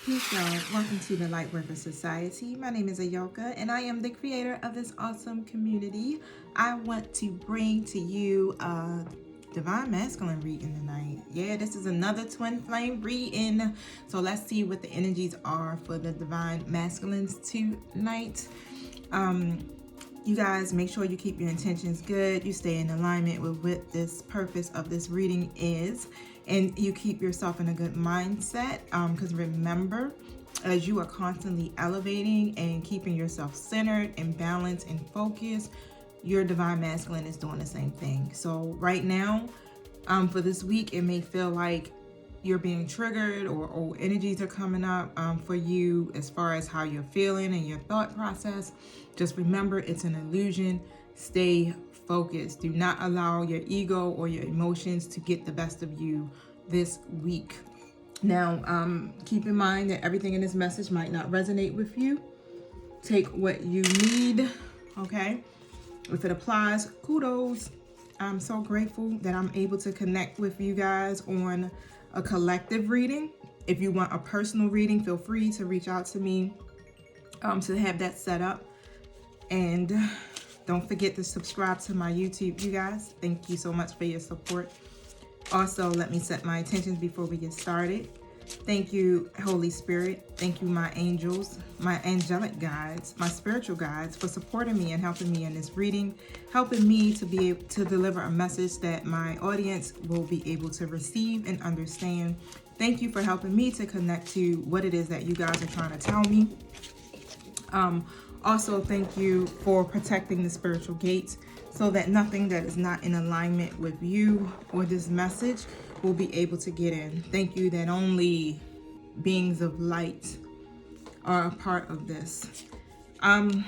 Peace, y'all. Welcome to the Lightworker Society. My name is Ayoka, and I am the creator of this awesome community. I want to bring to you a Divine Masculine reading tonight. Yeah, this is another Twin Flame reading. So let's see what the energies are for the Divine Masculines tonight. You guys, make sure you keep your intentions good. You stay in alignment with what this purpose of this reading is. And you keep yourself in a good mindset. Because remember, as you are constantly elevating and keeping yourself centered and balanced and focused, your Divine Masculine is doing the same thing. So right now, for this week, it may feel like you're being triggered or old energies are coming up for you as far as how you're feeling and your thought process. Just remember, it's an illusion. Stay focused. Do not allow your ego or your emotions to get the best of you this week. Now, keep in mind that everything in this message might not resonate with you. Take what you need, okay? If it applies, kudos. I'm so grateful that I'm able to connect with you guys on a collective reading. If you want a personal reading, feel free to reach out to me to have that set up. And don't forget to subscribe to my YouTube, you guys. Thank you so much for your support. Also, let me set my intentions before we get started. Thank you, Holy Spirit. Thank you, my angels, my angelic guides, my spiritual guides, for supporting me and helping me in this reading, helping me to be able to deliver a message that my audience will be able to receive and understand. Thank you for helping me to connect to what it is that you guys are trying to tell me. Also, thank you for protecting the spiritual gates so that nothing that is not in alignment with you or this message will be able to get in. Thank you that only beings of light are a part of this. I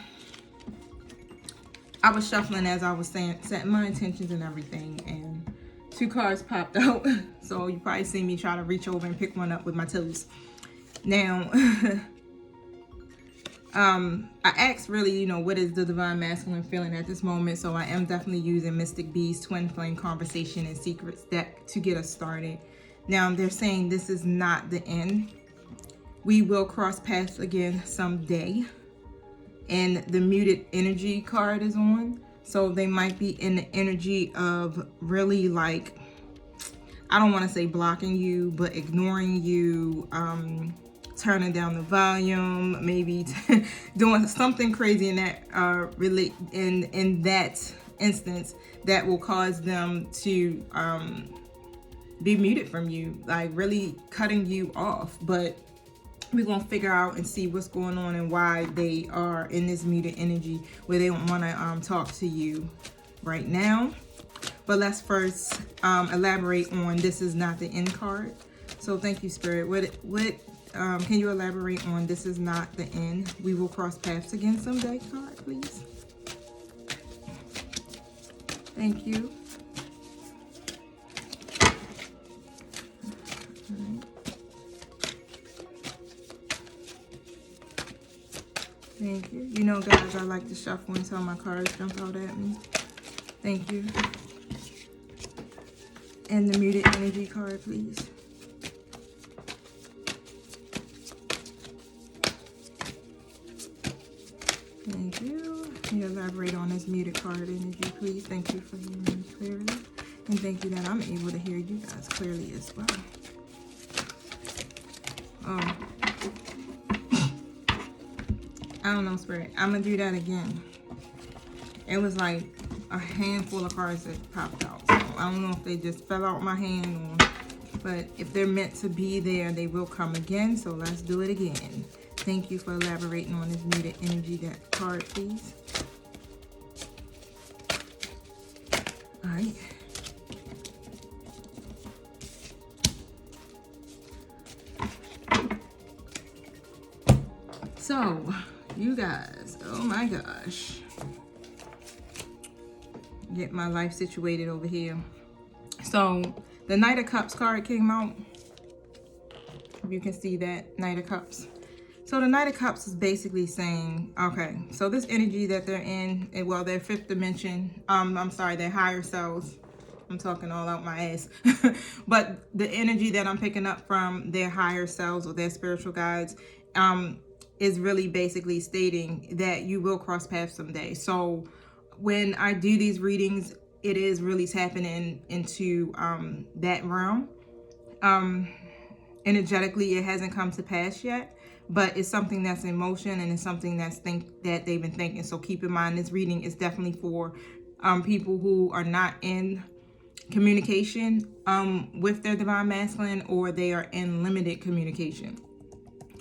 was shuffling as I was setting my intentions and everything, and two cards popped out. So you probably see me try to reach over and pick one up with my toes. Now, I asked really, what is the Divine Masculine feeling at this moment? So I am definitely using Mystic B's Twin Flame Conversation and Secrets deck to get us started. Now they're saying this is not the end. We will cross paths again someday. And the muted energy card is on. So they might be in the energy of really like, I don't want to say blocking you, but ignoring you, turning down the volume, maybe doing something crazy in that in that instance that will cause them to be muted from you, like really cutting you off. But we're gonna figure out and see what's going on and why they are in this muted energy where they don't want to talk to you right now. But let's first elaborate on this is not the end card. So thank you, Spirit. What can you elaborate on this is not the end? We will cross paths again someday card, please. Thank you. Right. Thank you. You know, guys, I like to shuffle until my cards jump out at me. Thank you. And the muted energy card, please. Thank you. Can you elaborate on this muted card energy, please? Thank you for hearing me clearly. And thank you that I'm able to hear you guys clearly as well. Oh. I don't know, Spirit. I'm going to do that again. It was like a handful of cards that popped out. So I don't know if they just fell out my hand or... But if they're meant to be there, they will come again. So let's do it again. Thank you for elaborating on this muted energy, that card, please. All right. So, you guys, oh my gosh. Get my life situated over here. So, the Knight of Cups card came out. If you can see that, Knight of Cups. So the Knight of Cups is basically saying, okay, so this energy that they're in, well, their fifth dimension, their higher selves, I'm talking all out my ass. But the energy that I'm picking up from their higher selves or their spiritual guides is really basically stating that you will cross paths someday. So when I do these readings, it is really tapping into that realm. Energetically, it hasn't come to pass yet, but it's something that's in motion, and it's something that they've been thinking. So keep in mind, this reading is definitely for people who are not in communication with their divine masculine, or they are in limited communication,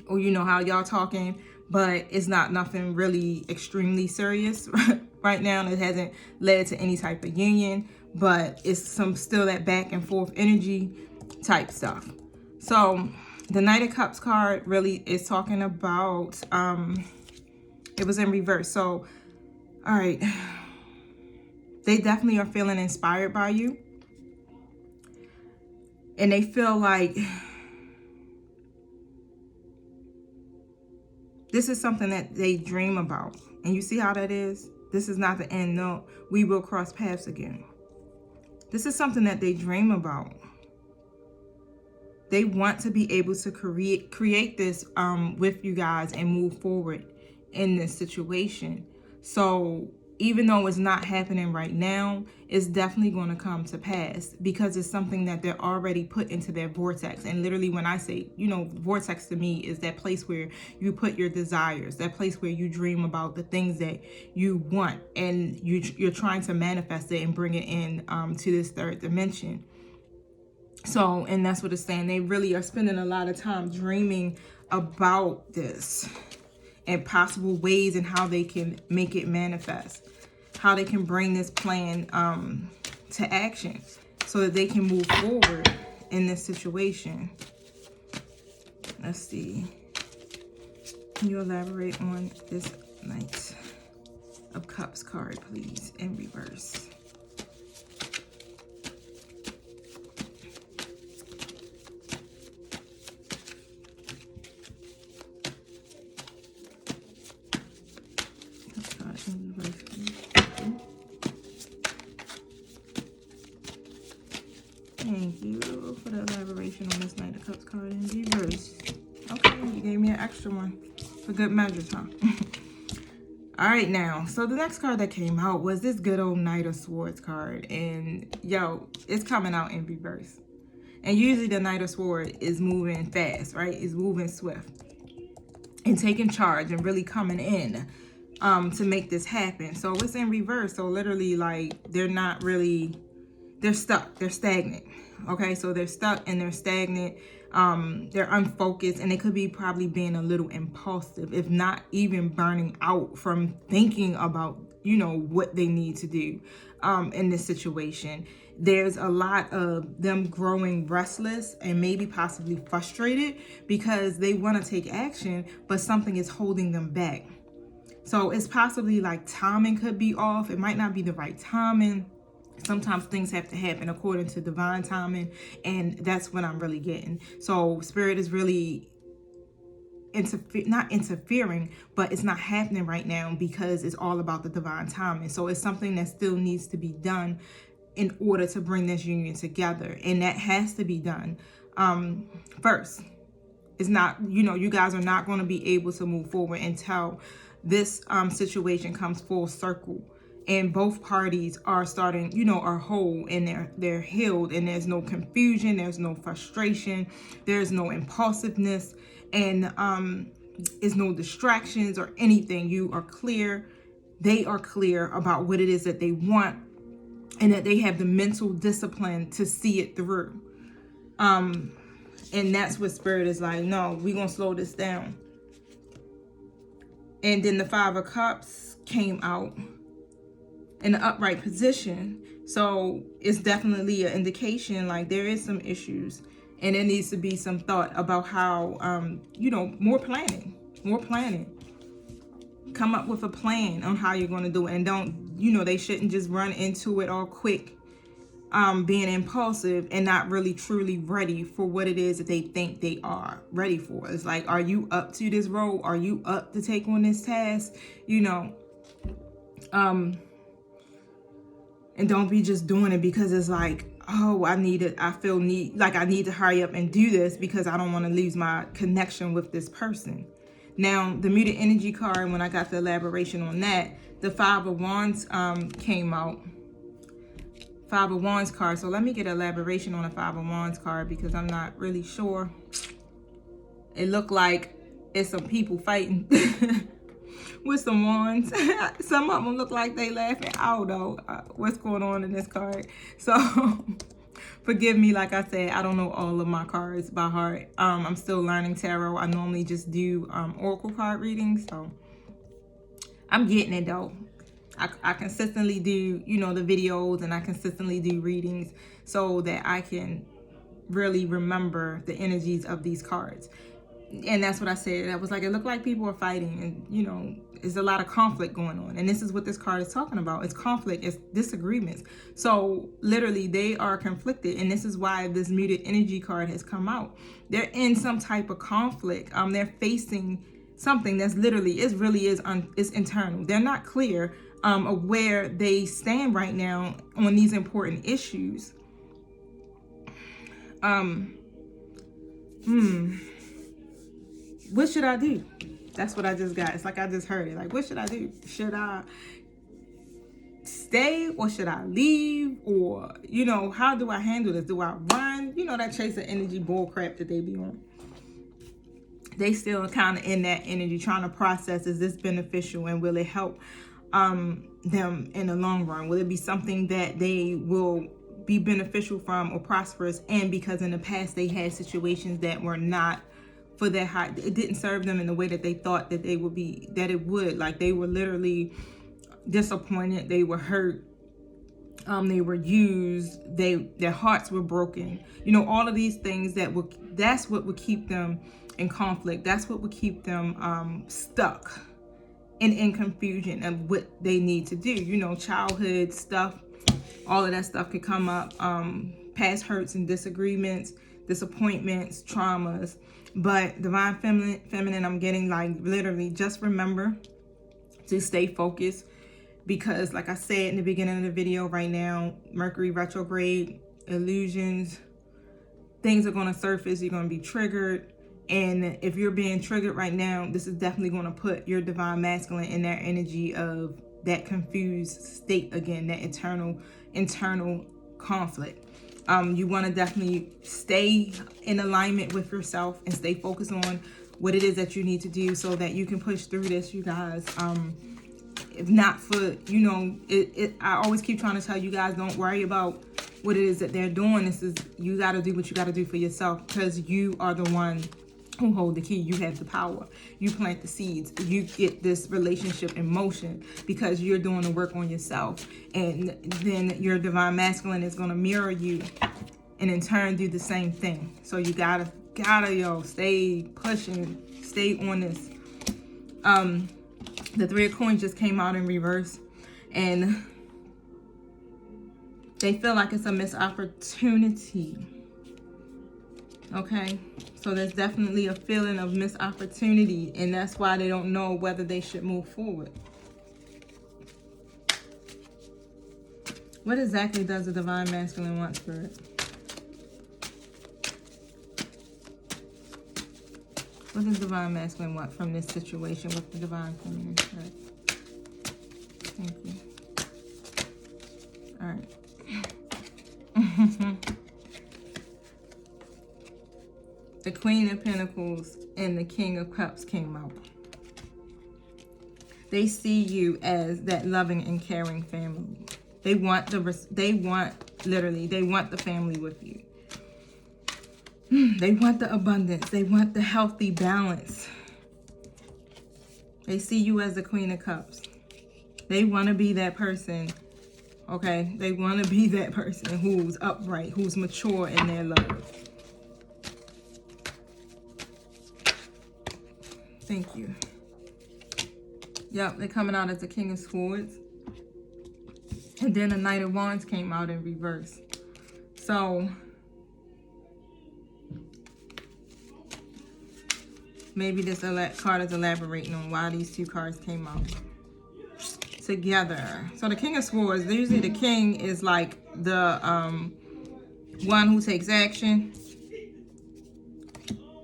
or you know how y'all talking, but it's not nothing really extremely serious right now. It hasn't led to any type of union, but it's still that back and forth energy type stuff. So the Knight of Cups card really is talking about, it was in reverse. So, all right, they definitely are feeling inspired by you. And they feel like this is something that they dream about. And you see how that is? This is not the end. No, we will cross paths again. This is something that they dream about. They want to be able to create this with you guys and move forward in this situation. So even though it's not happening right now, it's definitely going to come to pass, because it's something that they're already put into their vortex. And literally, when I say, you know, vortex to me is that place where you put your desires, that place where you dream about the things that you want, and you're trying to manifest it and bring it in to this third dimension. So, and that's what it's saying. They really are spending a lot of time dreaming about this and possible ways and how they can make it manifest, how they can bring this plan to action so that they can move forward in this situation. Let's see. Can you elaborate on this Knight of Cups card, please, in reverse? Thank you for the elaboration on this Knight of Cups card in reverse. Okay, you gave me an extra one for good measure, huh? All right, now, so the next card that came out was this good old Knight of Swords card. And, yo, it's coming out in reverse. And usually the Knight of Swords is moving fast, right? It's moving swift and taking charge and really coming in to make this happen. So it's in reverse. So literally, like, they're not really... they're stuck, they're stagnant. Okay, so they're stuck and they're stagnant. They're unfocused, and they could be probably being a little impulsive, if not even burning out from thinking about, you know, what they need to do in this situation. There's a lot of them growing restless and maybe possibly frustrated because they want to take action, but something is holding them back. So it's possibly like timing could be off. It might not be the right timing. Sometimes things have to happen according to divine timing, and that's what I'm really getting. So Spirit is really not interfering, but it's not happening right now because it's all about the divine timing. So it's something that still needs to be done in order to bring this union together, and that has to be done first. It's not, you know, you guys are not going to be able to move forward until this situation comes full circle. And both parties are starting, you know, are whole, and they're healed, and there's no confusion, there's no frustration, there's no impulsiveness, and is no distractions or anything. You are clear. They are clear about what it is that they want, and that they have the mental discipline to see it through. And that's what Spirit is like, no, we're going to slow this down. And then the Five of Cups came out in the upright position. So it's definitely an indication like there is some issues, and there needs to be some thought about how, you know, more planning. Come up with a plan on how you're going to do it, and don't, you know, they shouldn't just run into it all quick, being impulsive and not really truly ready for what it is that they think they are ready for. It's like, are you up to this role? Are you up to take on this task? You know, And don't be just doing it because it's like, oh, I need to hurry up and do this because I don't want to lose my connection with this person. Now, the muted energy card, when I got the elaboration on that, the Five of Wands came out. Five of Wands card. So let me get an elaboration on the Five of Wands card because I'm not really sure. It looked like it's some people fighting with some wands. Some of them look like they laughing. I don't know what's going on in this card. So forgive me, like I said, I don't know all of my cards by heart. I'm still learning tarot. I normally just do oracle card readings. So I'm getting it though. I consistently do, you know, the videos, and I consistently do readings so that I can really remember the energies of these cards. And that's what I said. I was like, it looked like people are fighting, and, you know, there's a lot of conflict going on. And this is what this card is talking about. It's conflict, it's disagreements. So literally they are conflicted. And this is why this muted energy card has come out. They're in some type of conflict. They're facing something that's literally, it's internal. They're not clear of where they stand right now on these important issues. What should I do? That's what I just got. It's like I just heard it. Like, what should I do? Should I stay or should I leave? Or, you know, how do I handle this? Do I run? You know, that chase of energy bull crap that they be on. They still kind of in that energy trying to process, is this beneficial and will it help them in the long run? Will it be something that they will be beneficial from or prosperous in, because in the past they had situations that were not for their high, it didn't serve them in the way that they thought that they would be, that it would. Like, they were literally disappointed, they were hurt, they were used, their hearts were broken, you know, all of these things that's what would keep them in conflict. That's what would keep them stuck and in confusion of what they need to do. You know, childhood stuff, all of that stuff could come up, past hurts and disagreements, disappointments, traumas. But divine feminine, I'm getting like literally just remember to stay focused, because like I said in the beginning of the video, right now, Mercury retrograde, illusions, things are going to surface. You're going to be triggered. And if you're being triggered right now, this is definitely going to put your divine masculine in that energy of that confused state again, that internal conflict. You want to definitely stay in alignment with yourself and stay focused on what it is that you need to do so that you can push through this, you guys. If not for, you know, I always keep trying to tell you guys, don't worry about what it is that they're doing. This is, you got to do what you got to do for yourself, because you are the one who hold the key. You have the power. You plant the seeds. You get this relationship in motion because you're doing the work on yourself. And then your divine masculine is going to mirror you and in turn do the same thing. So you gotta yo, stay pushing, stay on this. The Three of Coins just came out in reverse, and they feel like it's a missed opportunity. Okay, so there's definitely a feeling of missed opportunity, and that's why they don't know whether they should move forward. What exactly does the divine masculine want, Spirit? What does divine masculine want from this situation with the divine feminine, Spirit? Thank you. All right. The Queen of Pentacles and the King of Cups came out. They see you as that loving and caring family. They want the family with you. They want the abundance. They want the healthy balance. They see you as the Queen of Cups. They want to be that person, okay? They want to be that person who's upright, who's mature in their love. Thank you. Yep, they're coming out as the King of Swords. And then the Knight of Wands came out in reverse. So maybe this card is elaborating on why these two cards came out. together. So the King of Swords, usually the king is like the one who takes action.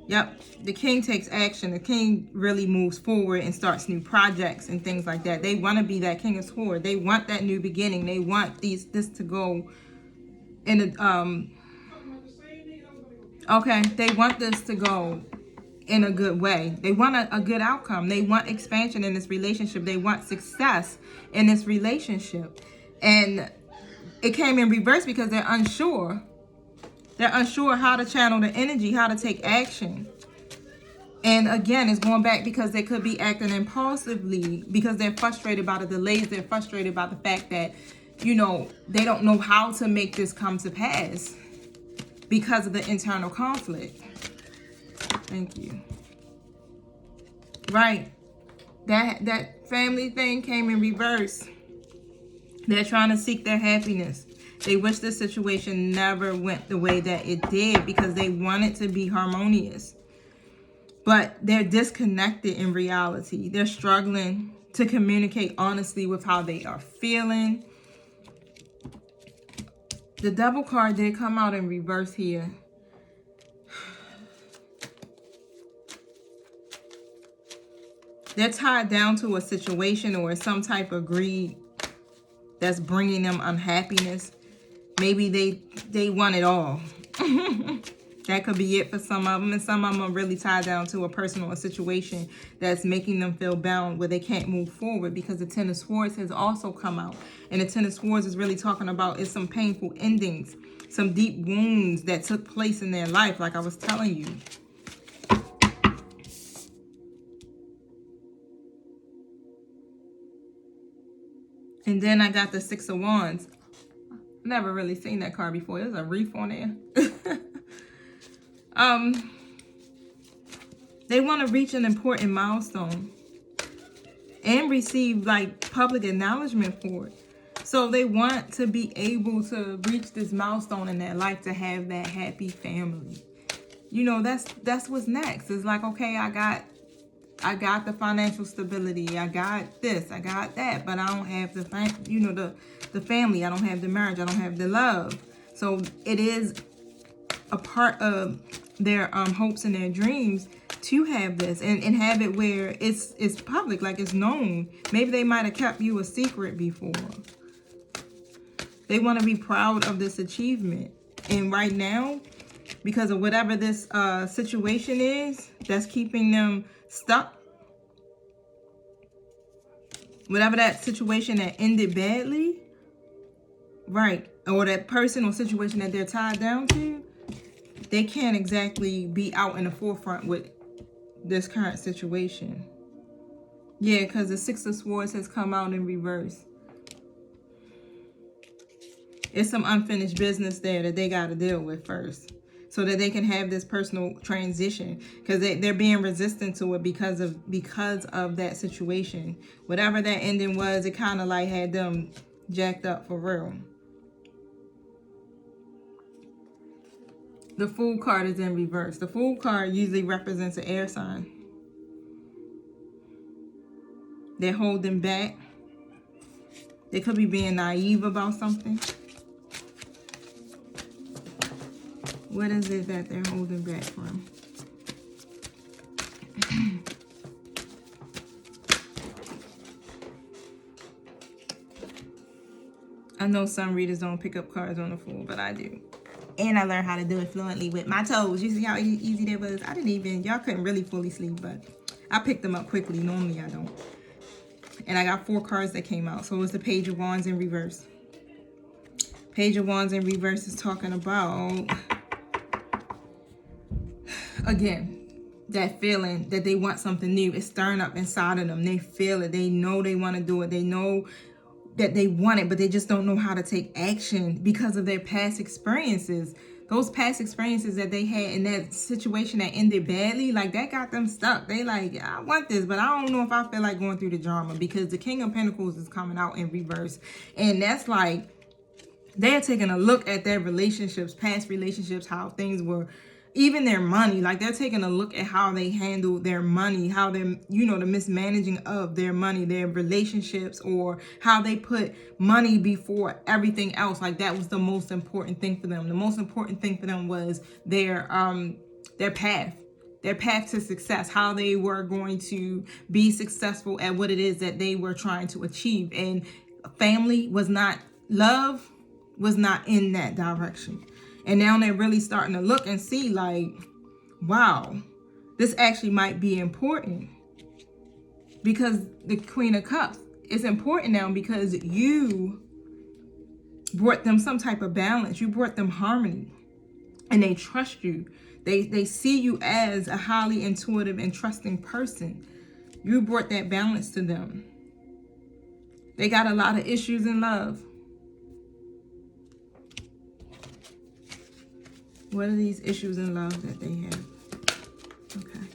Yep, the king takes action. The king really moves forward and starts new projects and things like that. They want to be that King of Swords. They want that new beginning. They want this to go in a okay, they want this to go in a good way. They want a good outcome. They want expansion in this relationship. They want success in this relationship. And it came in reverse because they're unsure. They're unsure how to channel the energy, how to take action. And again, it's going back because they could be acting impulsively because they're frustrated by the delays. They're frustrated by the fact that, you know, they don't know how to make this come to pass because of the internal conflict. Thank you. Right. That family thing came in reverse. They're trying to seek their happiness. They wish this situation never went the way that it did because they want it to be harmonious. But they're disconnected in reality. They're struggling to communicate honestly with how they are feeling. The Devil card did come out in reverse here. They're tied down to a situation or some type of greed that's bringing them unhappiness. Maybe they want it all. That could be it for some of them. And some of them are really tied down to a person or a situation that's making them feel bound where they can't move forward because the Ten of Swords has also come out. And the Ten of Swords is really talking about is some painful endings, some deep wounds that took place in their life, like I was telling you. And then I got the Six of Wands. Never really seen that card before. There's a reef on there. They want to reach an important milestone and receive like public acknowledgement for it. So they want to be able to reach this milestone in their life to have that happy family. You know, that's what's next. It's like, okay, I got the financial stability. I got this. I got that. But I don't have the family. I don't have the marriage. I don't have the love. So it is a part of their hopes and their dreams to have this and have it where it's public, like it's known. Maybe they might have kept you a secret before. They want to be proud of this achievement. And right now, because of whatever this situation is that's keeping them stuck, whatever that situation that ended badly, right, or that person or situation that they're tied down to, they can't exactly be out in the forefront with this current situation. Yeah, because the Six of Swords has come out in reverse. It's some unfinished business there that they got to deal with first so that they can have this personal transition, because they're being resistant to it because of that situation. Whatever that ending was, it kind of like had them jacked up for real. The Fool card is in reverse. The Fool card usually represents an air sign. They're holding back. They could be being naive about something. What is it that they're holding back from? I know some readers don't pick up cards on the Fool, but I do. And I learned how to do it fluently with my toes. You see how easy that was? Y'all couldn't really fully sleep, but I picked them up quickly. Normally I don't. And I got 4 cards that came out. So it's the Page of Wands in reverse. Page of Wands in reverse is talking about, again, that feeling that they want something new. It's stirring up inside of them. They feel it. They know they want to do it. They know that they want it, but they just don't know how to take action because of their past experiences. Those past experiences that they had in that situation that ended badly, like that got them stuck. They like, I want this, but I don't know if I feel like going through the drama, because the King of Pentacles is coming out in reverse. And that's like, they're taking a look at their relationships, past relationships, how things were, even their money. Like, they're taking a look at how they handle their money, how they're, you know, the mismanaging of their money, their relationships, or how they put money before everything else. Like, that was the most important thing for them. The most important thing for them was their path. Their path to success, how they were going to be successful at what it is that they were trying to achieve. And family was not, love was not in that direction. And now they're really starting to look and see, like, wow, this actually might be important. Because the Queen of Cups is important now because you brought them some type of balance. You brought them harmony. And they trust you. They see you as a highly intuitive and trusting person. You brought that balance to them. They got a lot of issues in love. What are these issues in love that they have? Okay.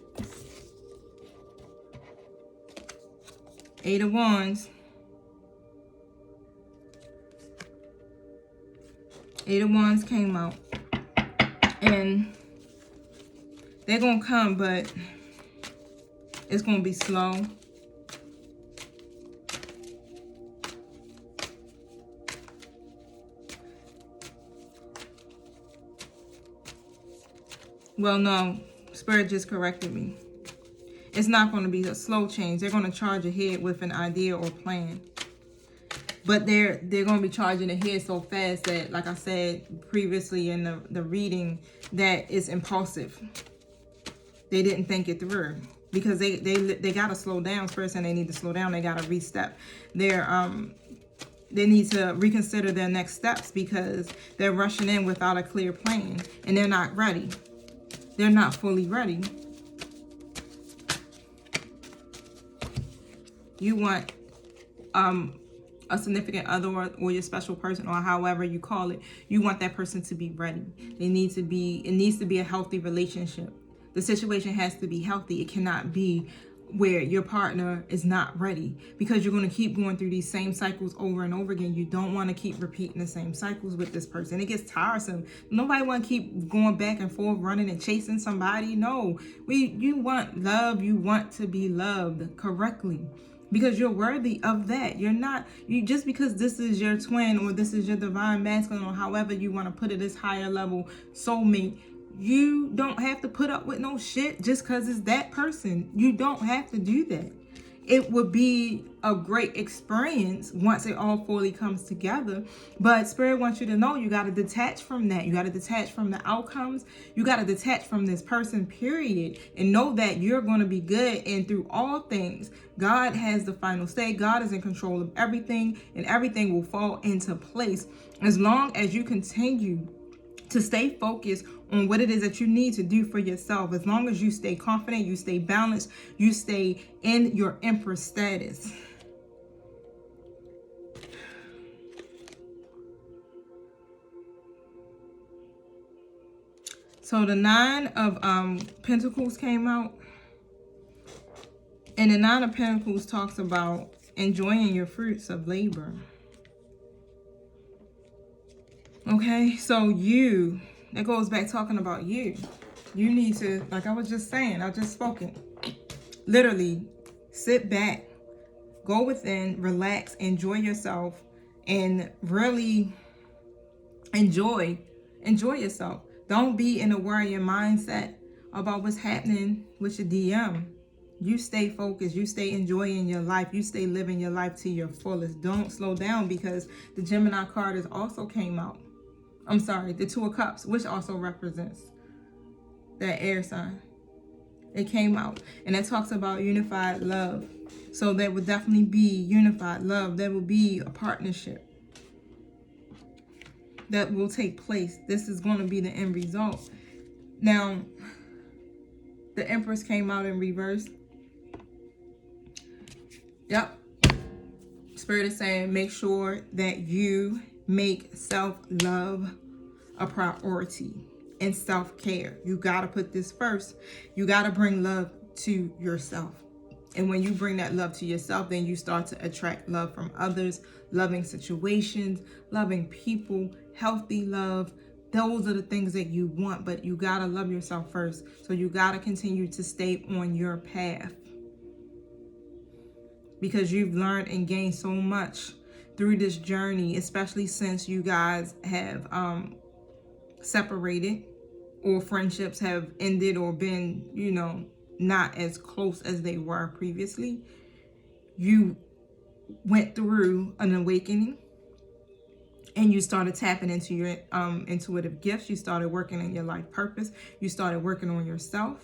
8 of Wands. 8 of Wands came out. And they're going to come, but it's going to be slow. Well, no, Spirit just corrected me. It's not going to be a slow change. They're going to charge ahead with an idea or plan. But they're going to be charging ahead so fast that, like I said previously in the reading, that it's impulsive. They didn't think it through because they got to slow down first, and they need to slow down. They got to re-step. They need to reconsider their next steps because they're rushing in without a clear plan, and they're not ready. They're not fully ready. You want a significant other or your special person, or however you call it, you want that person to be ready. It needs to be a healthy relationship. The situation has to be healthy. It cannot be where your partner is not ready, because you're going to keep going through these same cycles over and over again. You don't want to keep repeating the same cycles with this person. It gets tiresome. Nobody want to keep going back and forth, running and chasing somebody. No, you want love. You want to be loved correctly, because you're worthy of that. You just because this is your twin, or this is your divine masculine, or however you want to put it, this higher level soulmate, you don't have to put up with no shit just because it's that person. You don't have to do that. It would be a great experience once it all fully comes together. But Spirit wants you to know you got to detach from that. You got to detach from the outcomes. You got to detach from this person, period. And know that you're going to be good. And through all things, God has the final say. God is in control of everything. And everything will fall into place as long as you continue to stay focused on what it is that you need to do for yourself. As long as you stay confident, you stay balanced, you stay in your Empress status. So the 9 of Pentacles came out. And the 9 of Pentacles talks about enjoying your fruits of labor. Okay, so that goes back talking about you. You need to, like I was just saying, I just spoken. Literally, sit back, go within, relax, enjoy yourself, and really enjoy yourself. Don't be in a worrying mindset about what's happening with your DM. You stay focused. You stay enjoying your life. You stay living your life to your fullest. Don't slow down, because the Gemini card is also came out. I'm sorry, the 2 of Cups, which also represents that air sign. It came out, and it talks about unified love. So there would definitely be unified love. There will be a partnership that will take place. This is going to be the end result. Now, the Empress came out in reverse. Yep. Spirit is saying, make sure that you make self-love a priority and self-care. You got to put this first. You got to bring love to yourself. And when you bring that love to yourself, then you start to attract love from others, loving situations, loving people, healthy love, those are the things that you want, but you gotta love yourself first. So you gotta continue to stay on your path, because you've learned and gained so much through this journey, especially since you guys have separated, or friendships have ended, or been, you know, not as close as they were previously. You went through an awakening, and you started tapping into your intuitive gifts. You started working on your life purpose. You started working on yourself.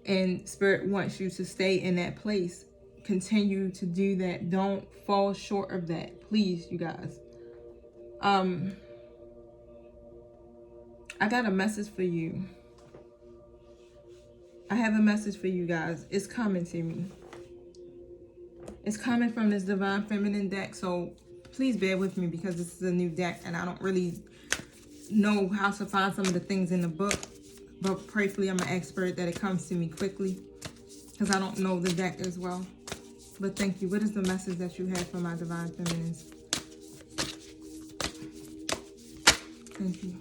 And Spirit wants you to stay in that place. Continue to do that. Don't fall short of that, please, you guys. I got a message for you. I have a message for you guys. It's coming to me. It's coming from this Divine Feminine deck. So please bear with me, because this is a new deck and I don't really know how to find some of the things in the book. But prayerfully, I'm an expert that it comes to me quickly, because I don't know the deck as well. But thank you. What is the message that you have for my Divine Feminines? Thank you.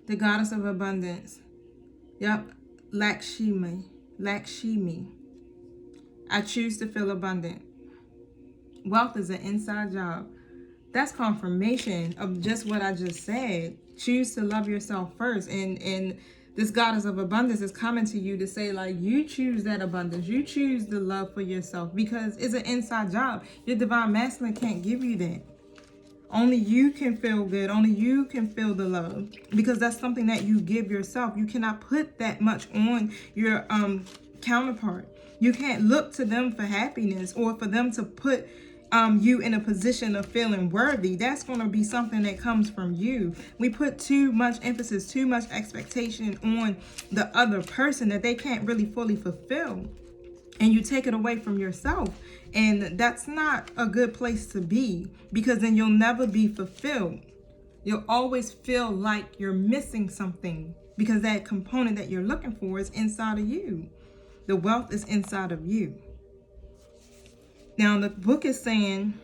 The Goddess of Abundance. Yep. Lakshmi. I choose to feel abundant. Wealth is an inside job. That's confirmation of just what I just said. Choose to love yourself first. And this Goddess of Abundance is coming to you to say, like, you choose that abundance. You choose the love for yourself, because it's an inside job. Your Divine Masculine can't give you that. Only you can feel good. Only you can feel the love, because that's something that you give yourself. You cannot put that much on your counterpart. You can't look to them for happiness, or for them to put you in a position of feeling worthy. That's going to be something that comes from you. We put too much emphasis, too much expectation on the other person that they can't really fully fulfill. And you take it away from yourself. And that's not a good place to be, because then you'll never be fulfilled. You'll always feel like you're missing something, because that component that you're looking for is inside of you. The wealth is inside of you. Now, the book is saying,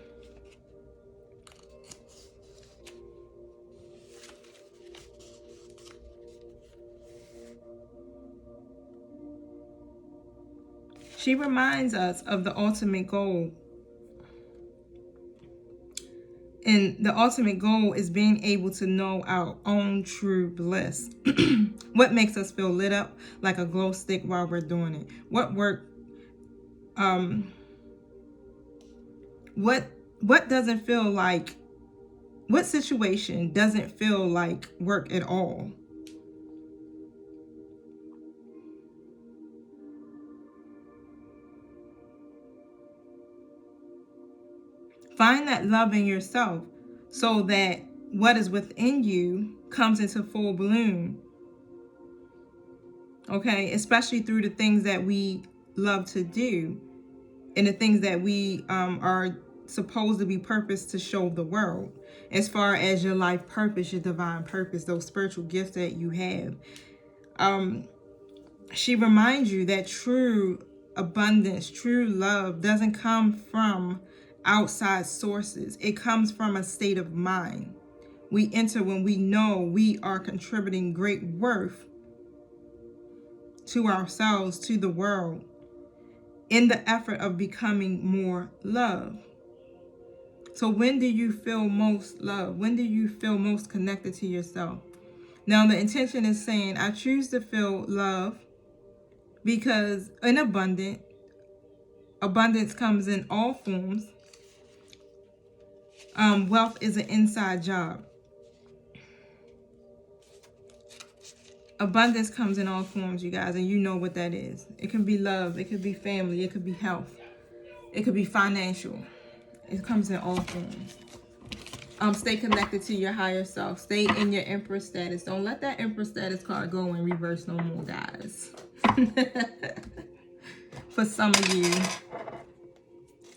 she reminds us of the ultimate goal. And the ultimate goal is being able to know our own true bliss. What makes us feel lit up like a glow stick while we're doing it? What work, what doesn't feel like, what situation doesn't feel like work at all? Find that love in yourself, so that what is within you comes into full bloom. Okay, especially through the things that we love to do, and the things that we are supposed to be purposed to show the world, as far as your life purpose, your divine purpose, those spiritual gifts that you have. She reminds you that true abundance, true love doesn't come from outside sources. It comes from a state of mind. We enter when we know we are contributing great worth to ourselves, to the world, in the effort of becoming more love. So when do you feel most love? When do you feel most connected to yourself? Now, the intention is saying, I choose to feel love, because in abundance comes in all forms. Wealth is an inside job. Abundance comes in all forms, you guys, and you know what that is. It can be love, it could be family, it could be health, it could be financial. It comes in all forms. Stay connected to your higher self. Stay in your Empress status. Don't let that Empress status card go in reverse no more, guys. For some of you,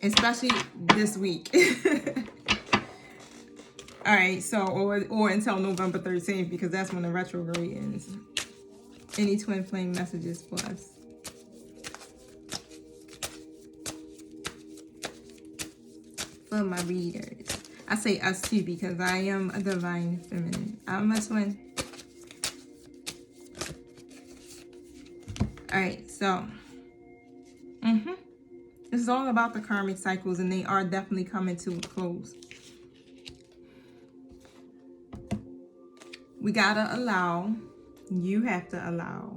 especially this week. All right, so, or until November 13th, because that's when the retrograde ends. Any twin flame messages for us? For my readers. I say us too because I am a divine feminine. I'm a twin. All right, so this is all about the karmic cycles, and they are definitely coming to a close. We gotta allow, you have to allow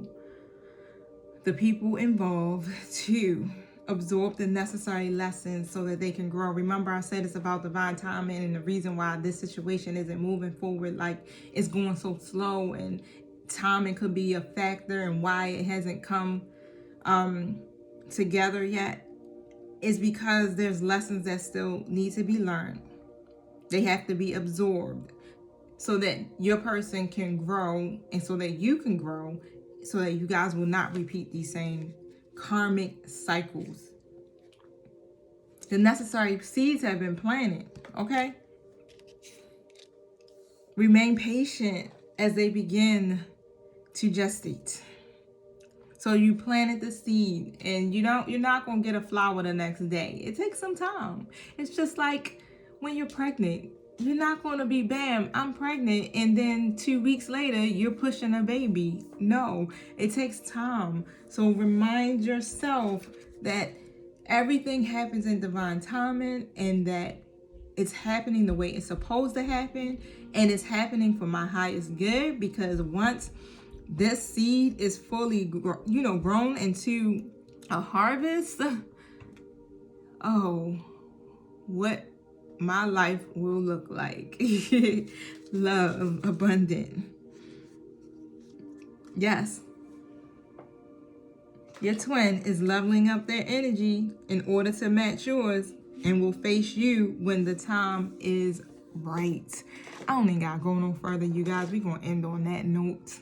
the people involved to absorb the necessary lessons so that they can grow. Remember, I said it's about divine timing, and the reason why this situation isn't moving forward, like it's going so slow, and timing could be a factor and why it hasn't come together yet, is because there's lessons that still need to be learned. They have to be absorbed so that your person can grow, and so that you can grow, so that you guys will not repeat these same karmic cycles. The necessary seeds have been planted, okay? Remain patient as they begin to gestate. So you planted the seed, and you're not going to get a flower the next day. It takes some time. It's just like when you're pregnant. You're not going to be, bam, I'm pregnant, and then 2 weeks later, you're pushing a baby. No, it takes time. So remind yourself that everything happens in divine timing, and that it's happening the way it's supposed to happen, and it's happening for my highest good, because once this seed is fully, grown into a harvest, oh, what my life will look like. Love, abundant. Yes. Your twin is leveling up their energy in order to match yours, and will face you when the time is right. I don't even gotta go no further, you guys. We're gonna end on that note.